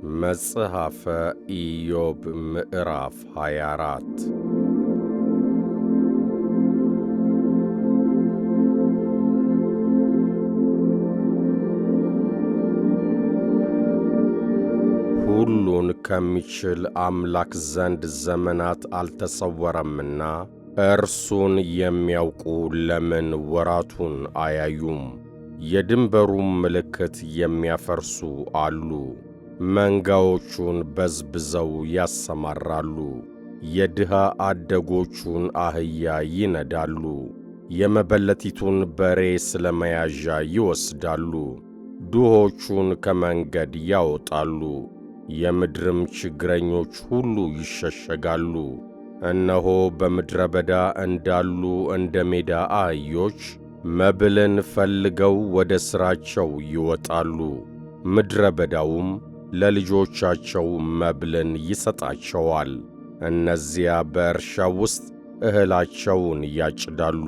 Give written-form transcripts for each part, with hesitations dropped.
መጽሐፈ ኢዮብ ምዕራፍ 24 ሁሉን ከሚችል አምላክ ዘንድ ዘመናት አልተሰወረምና እርሱን የሚያውቁ ለምን ወራቱን አያዩም? የድንበሩም ምልክት የሚያፈርሱ አሉ። መንጋዎቹን በዝብዘው ያሰማራሉ። የድሃ አደጎቹን አህያ ይነዳሉ። የመበለቲቱን በሬ ስለ መያዣ ይወስዳሉ። ድሆቹን ከመንገድ ያወጣሉ። የምድርም ችግረኞች ሁሉ ይሸሸጋሉ። እነሆ በምድረ በዳ እንዳሉ እንደ ሜዳ አህዮች መብልን ፈልገው ወደ ሥራቸው ይወጣሉ። ምድረ በዳውም ለልጆቻቸው መብልን ይሰጣቸዋል። እነዚያ በእርሻ ውስጥ እህላቸውን ያጭዳሉ፣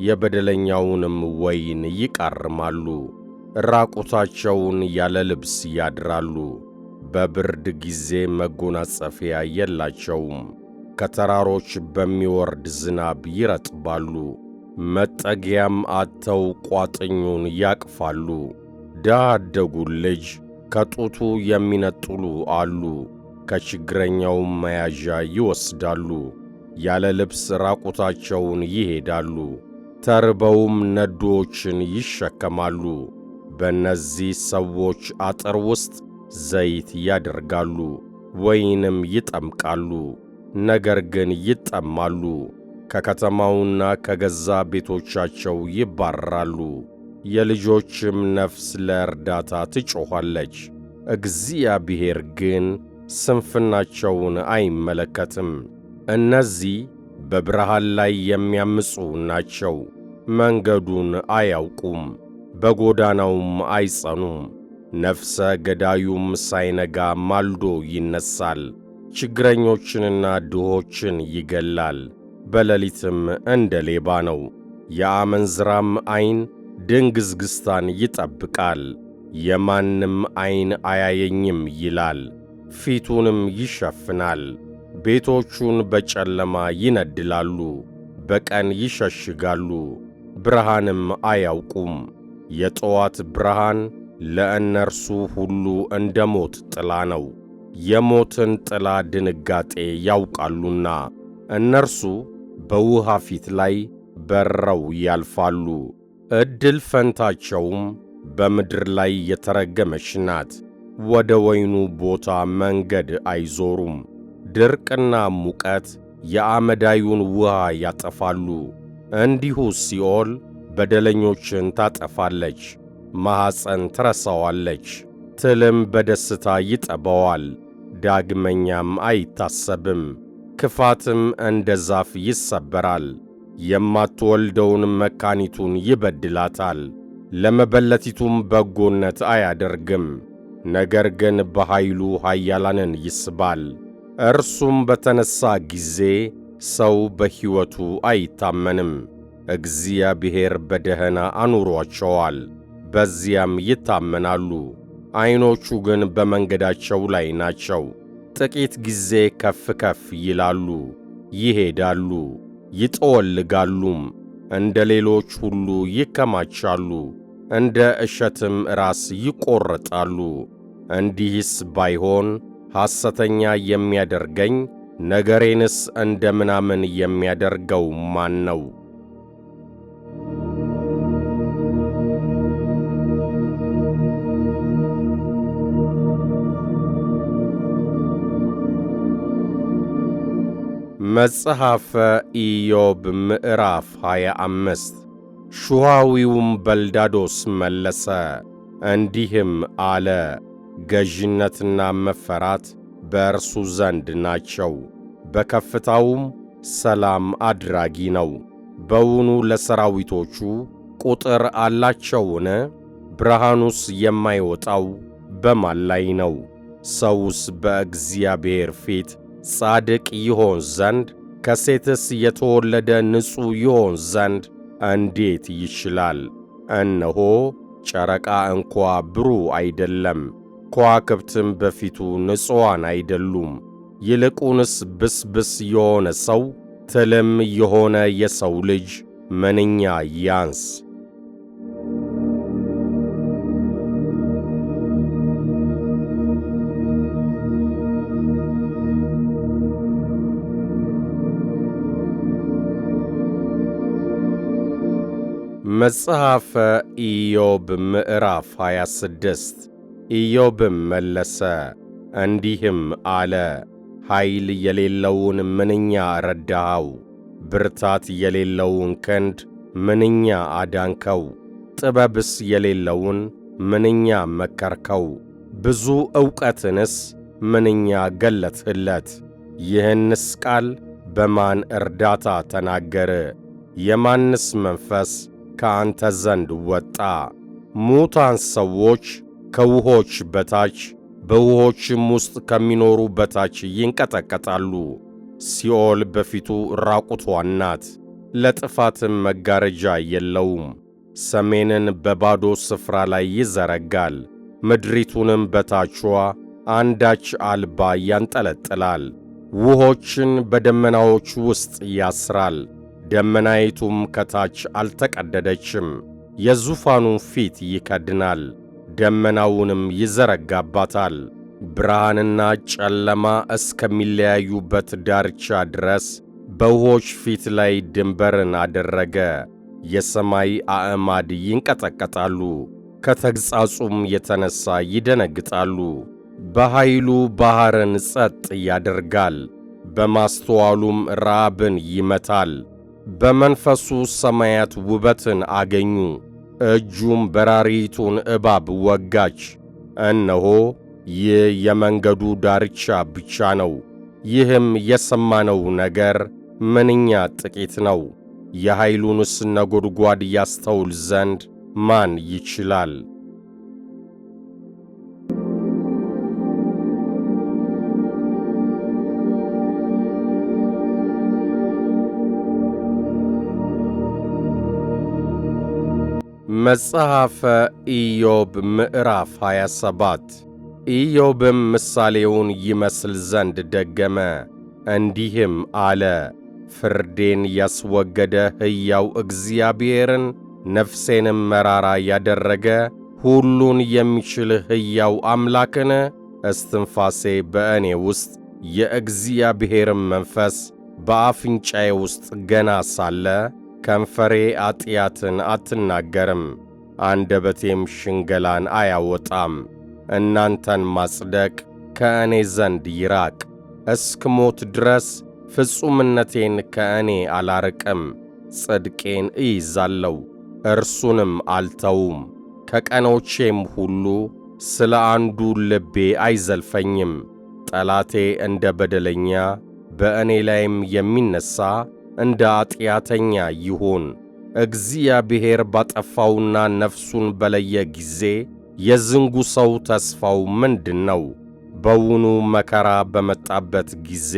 የበደለኛውንም ወይን ይቃርማሉ። ራቁታቸውን ያለ ልብስ ያድራሉ፣ በብርድ ጊዜ መጎናጸፊያ የላቸውም። ከተራሮች በሚወርድ ዝናብ ይረጥባሉ፣ መጠጊያም አጥተው ቋጥኙን ያቅፋሉ። ድሃ አደጉን ልጅ ከጡቱ የሚነጥሉ አሉ፣ ከችግረኛውም መያዣ ይወስዳሉ። ያለ ልብስ ራቁታቸውን ይሄዳሉ፣ ተርበውም ነዶዎችን ይሸከማሉ። በእነዚህ ሰዎች አጥር ውስጥ ዘይት ያደርጋሉ፣ ወይንም ይጠምቃሉ፣ ነገር ግን ይጠማሉ። ከከተማውና ከገዛ ቤቶቻቸው ይባረራሉ። የልጆችም ነፍስ ለእርዳታ ትጮኻለች። እግዚአብሔር ግን ስንፍናቸውን አይመለከትም። እነዚህ በብርሃን ላይ የሚያምፁ ናቸው፣ መንገዱን አያውቁም፣ በጎዳናውም አይጸኑም። ነፍሰ ገዳዩም ሳይነጋ ማልዶ ይነሣል፣ ችግረኞችንና ድሆችን ይገላል። በሌሊትም እንደ ሌባ ነው። የአመንዝራም ዐይን ድንግዝግዝታን ይጠብቃል። የማንም ዐይን አያየኝም ይላል፣ ፊቱንም ይሸፍናል። ቤቶቹን በጨለማ ይነድላሉ፣ በቀን ይሸሽጋሉ፣ ብርሃንም አያውቁም። የጠዋት ብርሃን ለእነርሱ ሁሉ እንደ ሞት ጥላ ነው፣ የሞትን ጥላ ድንጋጤ ያውቃሉና። እነርሱ በውሃ ፊት ላይ በረው ያልፋሉ፣ ዕድል ፈንታቸውም በምድር ላይ የተረገመች ናት። ወደ ወይኑ ቦታ መንገድ አይዞሩም። ድርቅና ሙቀት የአመዳዩን ውሃ ያጠፋሉ። እንዲሁ ሲኦል በደለኞችን ታጠፋለች፣ ማኅፀን ትረሳዋለች። ትልም በደስታ ይጠባዋል፣ ዳግመኛም አይታሰብም። ክፋትም እንደ ዛፍ ይሰበራል፣ የማትወልደውን መካኒቱን ይበድላታል። ለመበለቲቱም በጎነት አያደርግም፣ ነገር ግን በኃይሉ ኃያላንን ይስባል። እርሱም በተነሣ ጊዜ ሰው በሕይወቱ አይታመንም። እግዚአብሔር በደህና አኑሮአቸዋል፣ በዚያም ይታመናሉ። ዐይኖቹ ግን በመንገዳቸው ላይ ናቸው። ጥቂት ጊዜ ከፍ ከፍ ይላሉ፣ ይሄዳሉ፣ ይጠወልጋሉም፣ እንደ ሌሎች ሁሉ ይከማቻሉ፣ እንደ እሸትም ራስ ይቈረጣሉ። እንዲህስ ባይሆን ሐሰተኛ የሚያደርገኝ ነገሬንስ እንደ ምናምን የሚያደርገው ማን ነው? መጽሐፈ ኢዮብ ምዕራፍ 25 ሹሐዊውም በልዳዶስ መለሰ እንዲህም አለ፣ ገዥነትና መፈራት በእርሱ ዘንድ ናቸው፣ በከፍታውም ሰላም አድራጊ ነው። በውኑ ለሰራዊቶቹ ቁጥር አላቸውን? ብርሃኑስ የማይወጣው በማን ላይ ነው? ሰውስ በእግዚአብሔር ፊት ጻድቅ ይሆን ዘንድ ከሴትስ የተወለደ ንጹሕ ይሆን ዘንድ እንዴት ይችላል? እነሆ ጨረቃ እንኳ ብሩህ አይደለም፣ ከዋክብትም በፊቱ ንጹዋን አይደሉም። ይልቁንስ ብስብስ የሆነ ሰው ትልም የሆነ የሰው ልጅ ምንኛ ያንስ! መጽሐፈ ኢዮብ ምዕራፍ 26 ኢዮብም መለሰ እንዲህም አለ። ኃይል የሌለውን ምንኛ ረዳኸው! ብርታት የሌለውን ክንድ ምንኛ አዳንከው! ጥበብስ የሌለውን ምንኛ መከርከው! ብዙ ዕውቀትንስ ምንኛ ገለጥህለት! ይህንስ ቃል በማን እርዳታ ተናገር? የማንስ መንፈስ ከአንተ ዘንድ ወጣ? ሙታን ሰዎች ከውሆች በታች በውሆችም ውስጥ ከሚኖሩ በታች ይንቀጠቀጣሉ። ሲኦል በፊቱ ራቁቷን ናት፣ ለጥፋትም መጋረጃ የለውም። ሰሜንን በባዶ ስፍራ ላይ ይዘረጋል፣ ምድሪቱንም በታችዋ አንዳች አልባ ያንጠለጥላል። ውሆችን በደመናዎች ውስጥ ያስራል፣ ደመናይቱም ከታች አልተቀደደችም። የዙፋኑን ፊት ይከድናል፣ ደመናውንም ይዘረጋባታል። ብርሃንና ጨለማ እስከሚለያዩበት ዳርቻ ድረስ በውሆች ፊት ላይ ድንበርን አደረገ። የሰማይ አዕማድ ይንቀጠቀጣሉ፣ ከተግሣጹም የተነሣ ይደነግጣሉ። በኃይሉ ባሕርን ጸጥ ያደርጋል፣ በማስተዋሉም ረዓብን ይመታል። በመንፈሱ ሰማያት ውበትን አገኙ፣ እጁም በራሪይቱን እባብ ወጋች። እነሆ ይህ የመንገዱ ዳርቻ ብቻ ነው፣ ይህም የሰማነው ነገር ምንኛ ጥቂት ነው። የኃይሉንስ ነጐድጓድ ያስተውል ዘንድ ማን ይችላል? መጽሐፈ ኢዮብ ምዕራፍ 27 ኢዮብም ምሳሌውን ይመስል ዘንድ ደገመ፣ እንዲህም አለ። ፍርዴን ያስወገደ ሕያው እግዚአብሔርን፣ ነፍሴንም መራራ ያደረገ ሁሉን የሚችል ሕያው አምላክን፣ እስትንፋሴ በእኔ ውስጥ የእግዚአብሔርም መንፈስ በአፍንጫዬ ውስጥ ገና ሳለ ከንፈሬ ኃጢአትን አትናገርም፣ አንደበቴም ሽንገላን አያወጣም። እናንተን ማጽደቅ ከእኔ ዘንድ ይራቅ፣ እስክሞት ድረስ ፍጹምነቴን ከእኔ አላርቅም። ጽድቄን እይዛለሁ እርሱንም አልተውም። ከቀኖቼም ሁሉ ስለ አንዱ ልቤ አይዘልፈኝም። ጠላቴ እንደ በደለኛ በእኔ ላይም የሚነሣ እንደ ኃጢአተኛ ይሁን። እግዚአብሔር ባጠፋውና ነፍሱን በለየ ጊዜ የዝንጉ ሰው ተስፋው ምንድነው? በውኑ መከራ በመጣበት ጊዜ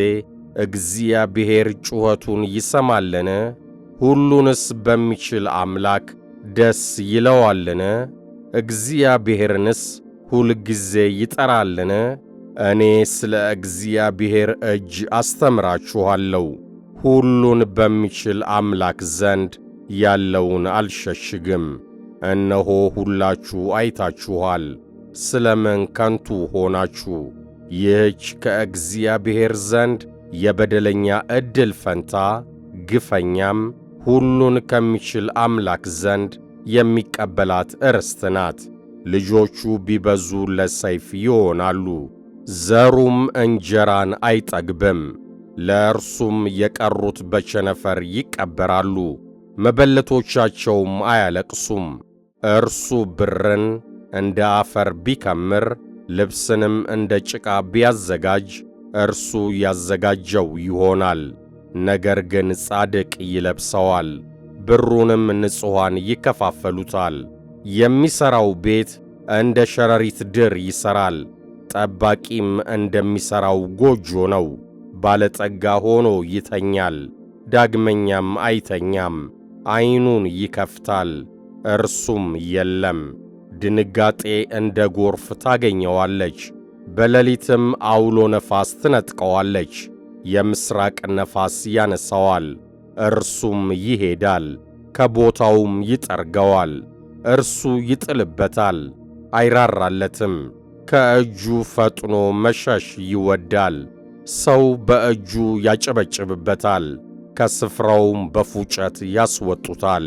እግዚአብሔር ጩኸቱን ይሰማልን? ሁሉንስ በሚችል አምላክ ደስ ይለዋልን? እግዚአብሔርንስ ሁልጊዜ ይጠራልን? እኔ ስለ እግዚአብሔር እጅ አስተምራችኋለሁ። ሁሉን በሚችል አምላክ ዘንድ ያለውን አልሸሽግም። እነሆ ሁላችሁ አይታችኋል፣ ስለ ምን ከንቱ ሆናችሁ? ይህች ከእግዚአብሔር ዘንድ የበደለኛ ዕድል ፈንታ ግፈኛም ሁሉን ከሚችል አምላክ ዘንድ የሚቀበላት ርስት ናት። ልጆቹ ቢበዙ ለሰይፍ ይሆናሉ፣ ዘሩም እንጀራን አይጠግብም። ለእርሱም የቀሩት በቸነፈር ይቀበራሉ፣ መበለቶቻቸውም አያለቅሱም። እርሱ ብርን እንደ አፈር ቢከምር ልብስንም እንደ ጭቃ ቢያዘጋጅ እርሱ ያዘጋጀው ይሆናል። ነገር ግን ጻድቅ ይለብሰዋል፣ ብሩንም ንጹሐን ይከፋፈሉታል። የሚሠራው ቤት እንደ ሸረሪት ድር ይሠራል፣ ጠባቂም እንደሚሠራው ጎጆ ነው። ባለጠጋ ሆኖ ይተኛል፣ ዳግመኛም አይተኛም። ዐይኑን ይከፍታል፣ እርሱም የለም። ድንጋጤ እንደ ጎርፍ ታገኘዋለች። በሌሊትም አውሎ ነፋስ ትነጥቀዋለች። የምሥራቅ ነፋስ ያነሳዋል፣ እርሱም ይሄዳል፣ ከቦታውም ይጠርገዋል። እርሱ ይጥልበታል፣ አይራራለትም። ከእጁ ፈጥኖ መሸሽ ይወዳል። ሰው በእጁ ያጨበጭብበታል፣ ከስፍራውም በፉጨት ያስወጡታል።